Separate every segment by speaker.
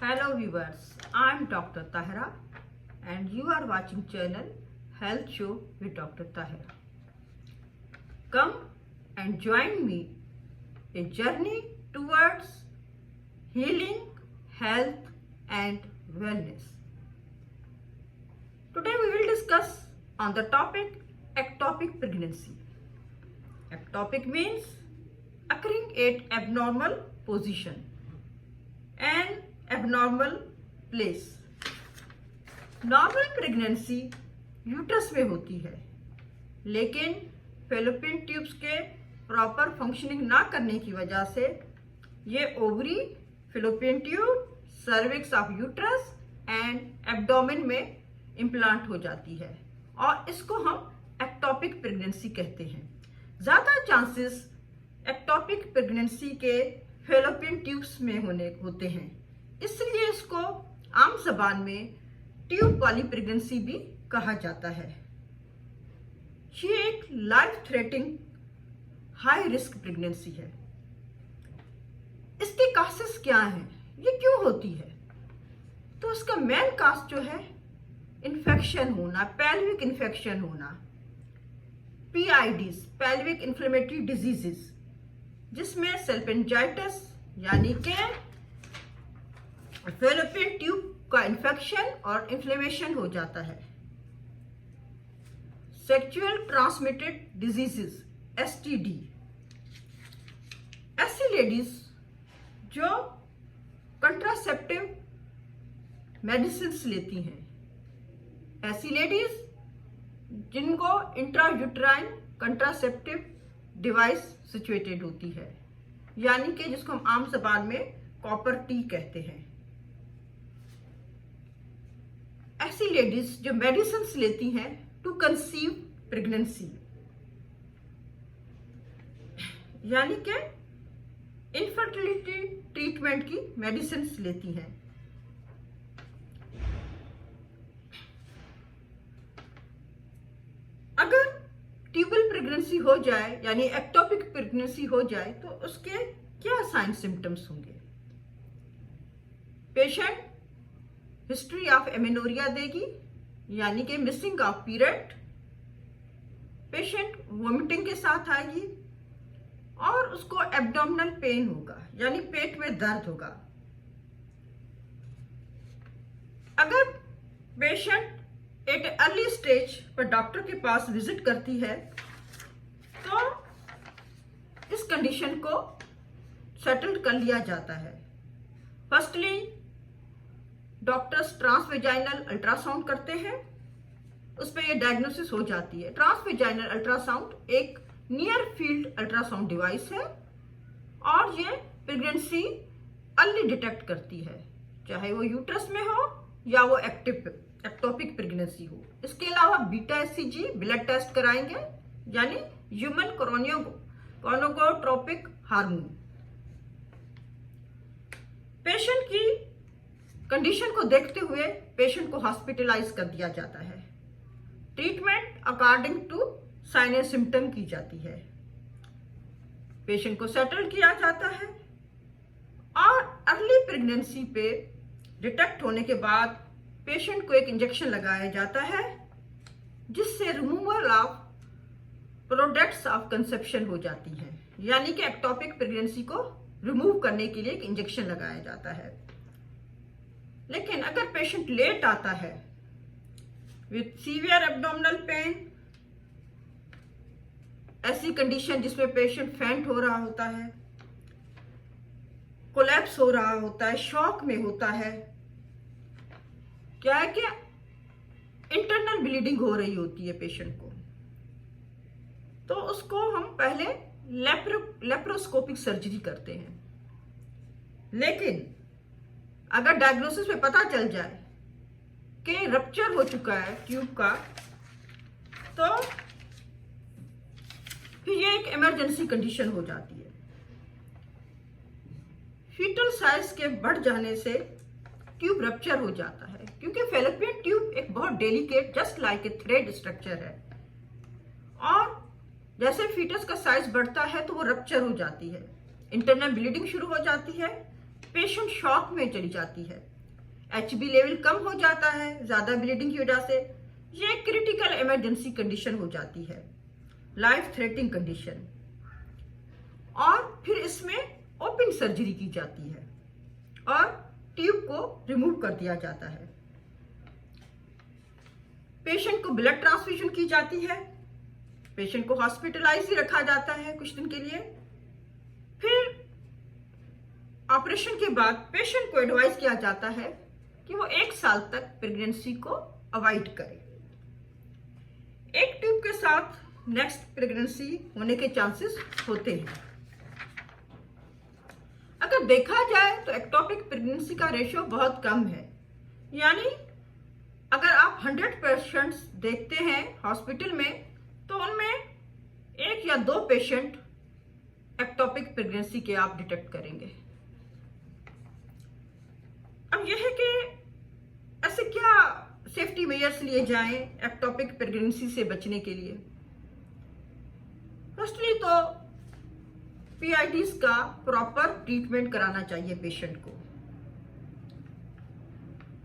Speaker 1: Hello viewers, I am Dr. Tahira and you are watching channel Health Show with Dr. Tahira. Come and join me a journey towards healing, health and wellness. Today we will discuss on the topic ectopic pregnancy. Ectopic means occurring at abnormal position and abnormal place. Normal pregnancy uterus में होती है, लेकिन fallopian tubes के proper functioning ना करने की वजह से ये ovary, fallopian tube, cervix of uterus and abdomen में इम्प्लांट हो जाती है और इसको हम एक्टोपिक प्रेगनेंसी कहते हैं। ज़्यादा चांसेस एक्टोपिक प्रेगनेंसी के फैलोपियन ट्यूब्स में होते हैं, इसलिए इसको आम ज़बान में ट्यूब वाली प्रेगनेंसी भी कहा जाता है। ये एक life threatening high risk pregnancy है। इसके कासेस क्या हैं, ये क्यों होती है? तो इसका मेन कास जो है इन्फेक्शन होना, पेल्विक इन्फेक्शन होना, PIDs, पेल्विक इन्फ्लेमेटरी डिजीजेस, जिसमें सेल्पेंजाइटिस यानी कि फैलोपियन ट्यूब का इन्फेक्शन और इन्फ्लेमेशन हो जाता है। सेक्सुअल ट्रांसमिटेड डिजीजेस STD, ऐसी लेडीज जो कंट्रासेप्टिव मेडिसिन लेती हैं, ऐसी लेडीज जिनको इंट्रायूट्राइन कंट्रासेप्टिव डिवाइस सिचुएटेड होती है, यानी कि जिसको हम आम ज़बान में कॉपर टी कहते हैं। ऐसी लेडीज जो मेडिसिन लेती हैं टू कंसीव प्रेगनेंसी, यानी कि इनफर्टिलिटी ट्रीटमेंट की मेडिसिन लेती हैं। अगर ट्यूबल प्रेगनेंसी हो जाए यानी एक्टोपिक प्रेगनेंसी हो जाए तो उसके क्या साइन सिम्टम्स होंगे? पेशेंट हिस्ट्री ऑफ एमेनोरिया देगी, यानी कि missing of period. Patient vomiting के साथ आएगी और उसको एब्डोमिनल पेन होगा, यानी पेट में दर्द होगा। अगर पेशेंट एट अर्ली स्टेज पर डॉक्टर के पास विजिट करती है तो इस कंडीशन को सेटल कर लिया जाता है। फर्स्टली डॉक्टर्स ट्रांसवेजाइनल अल्ट्रासाउंड करते हैं, उस पर यह डायग्नोसिस हो जाती है। ट्रांसवेजाइनल अल्ट्रासाउंड एक नियर फील्ड अल्ट्रासाउंड डिवाइस है और ये प्रेगनेंसी अर्ली डिटेक्ट करती है, चाहे वो यूट्रस में हो या वो एक्टोपिक प्रेगनेंसी हो। इसके अलावा बीटा HCG ब्लड टेस्ट कराएंगे, यानी ह्यूमन गोनोगोट्रोपिक हार्मोन। पेशेंट की कंडीशन को देखते हुए पेशेंट को हॉस्पिटलाइज कर दिया जाता है। Treatment according to sign and symptom की जाती है। पेशेंट को सेटल किया जाता है और अर्ली प्रेगनेंसी पे डिटेक्ट होने के बाद पेशेंट को एक इंजेक्शन लगाया जाता है, जिससे removal of products of conception हो जाती है, यानी कि एक्टोपिक प्रेगनेंसी को रिमूव करने के लिए एक इंजेक्शन लगाया जाता है। लेकिन अगर पेशेंट लेट आता है विथ सीवियर एब्डोमिनल पेन, ऐसी कंडीशन जिसमें पेशेंट फेंट हो रहा होता है, कोलैप्स हो रहा होता है, शॉक में होता है, क्या है कि इंटरनल ब्लीडिंग हो रही होती है पेशेंट को, तो उसको हम पहले लेप्रोस्कोपिक सर्जरी करते हैं। लेकिन अगर डायग्नोसिस में पता चल जाए कि रप्चर हो चुका है ट्यूब का, तो फिर ये एक इमरजेंसी कंडीशन हो जाती है। फीटल साइज के बढ़ जाने से ट्यूब रप्चर हो जाता है, क्योंकि फैलोपियन ट्यूब एक बहुत delicate just like a thread structure है और जैसे फीटस का साइज बढ़ता है तो वो रप्चर हो जाती है, इंटरनल ब्लीडिंग शुरू हो जाती है, पेशेंट शॉक में चली जाती है। HB लेवल कम हो जाता है ज़्यादा ब्लीडिंग की वजह से, ये क्रिटिकल इमरजेंसी कंडीशन हो जाती है, लाइफ थ्रेटनिंग कंडीशन। और फिर इसमें ओपन सर्जरी की जाती है और ट्यूब को रिमूव कर दिया जाता है। पेशेंट को ब्लड ट्रांसफ्यूजन की जाती है, पेशेंट को हॉस्पिटलाइज ही रखा जाता है कुछ दिन के लिए। फिर ऑपरेशन के बाद पेशेंट को एडवाइस किया जाता है कि वो 1 साल तक प्रेगनेंसी को अवॉइड करे। एक ट्यूब के साथ नेक्स्ट प्रेगनेंसी होने के चांसेस होते हैं। अगर देखा जाए तो एक्टोपिक प्रेगनेंसी का रेशियो बहुत कम है, यानी अगर आप 100 पेशेंट्स देखते हैं हॉस्पिटल में तो उनमें 1 या 2 पेशेंट एक्टोपिक प्रेगनेंसी के आप डिटेक्ट करेंगे। अब यह है कि ऐसे क्या सेफ्टी मेजर्स लिए जाएं एक्टोपिक प्रेगनेंसी से बचने के लिए। फर्स्टली तो PIDs का प्रॉपर ट्रीटमेंट कराना चाहिए पेशेंट को,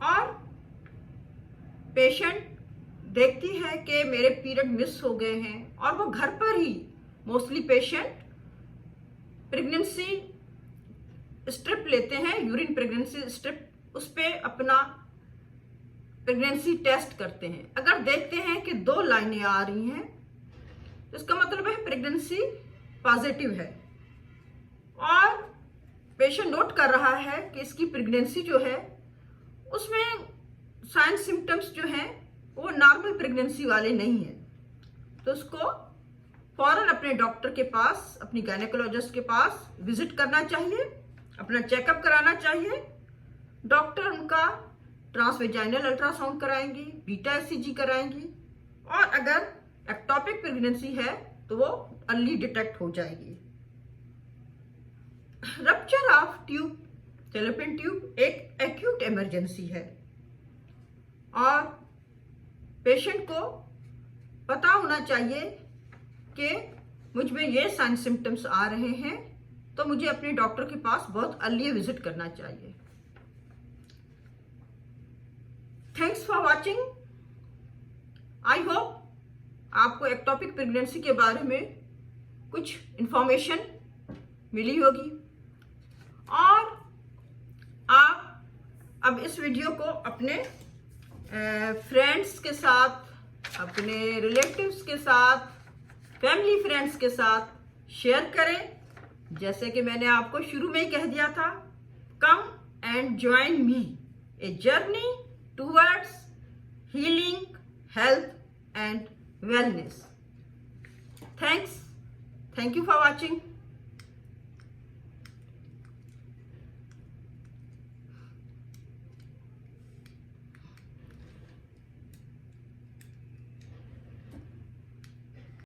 Speaker 1: और पेशेंट देखती है कि मेरे पीरियड मिस हो गए हैं और वो घर पर ही मोस्टली पेशेंट प्रेगनेंसी स्ट्रिप लेते हैं, यूरिन प्रेगनेंसी स्ट्रिप, उस पर अपना प्रेगनेंसी टेस्ट करते हैं। अगर देखते हैं कि 2 लाइनें आ रही हैं तो इसका मतलब है प्रेगनेंसी पॉजिटिव है, और पेशेंट नोट कर रहा है कि इसकी प्रेगनेंसी जो है उसमें साइन सिम्टम्स जो हैं वो नॉर्मल प्रेगनेंसी वाले नहीं हैं, तो उसको फौरन अपने डॉक्टर के पास, अपनी गायनेकोलॉजिस्ट के पास विजिट करना चाहिए, अपना चेकअप कराना चाहिए। डॉक्टर उनका ट्रांसवेजाइनल अल्ट्रासाउंड कराएंगी, बीटा ECG कराएंगी, और अगर एक्टोपिक प्रेगनेंसी है तो वो अर्ली डिटेक्ट हो जाएगी। Rupture of tube, fallopian tube एक एक्यूट इमरजेंसी है, और पेशेंट को पता होना चाहिए कि मुझ में ये साइन सिम्टम्स आ रहे हैं तो मुझे अपने डॉक्टर के पास बहुत अर्ली विजिट करना चाहिए। Thanks for watching. I hope आपको एक्टोपिक प्रेगनेंसी के बारे में कुछ इंफॉर्मेशन मिली होगी, और आप अब इस वीडियो को अपने फ्रेंड्स के साथ, अपने रिलेटिव्स के साथ, फैमिली फ्रेंड्स के साथ शेयर करें। जैसे कि मैंने आपको शुरू में ही कह दिया था, come and join me a journey towards healing, health and wellness. Thanks. Thank you for watching.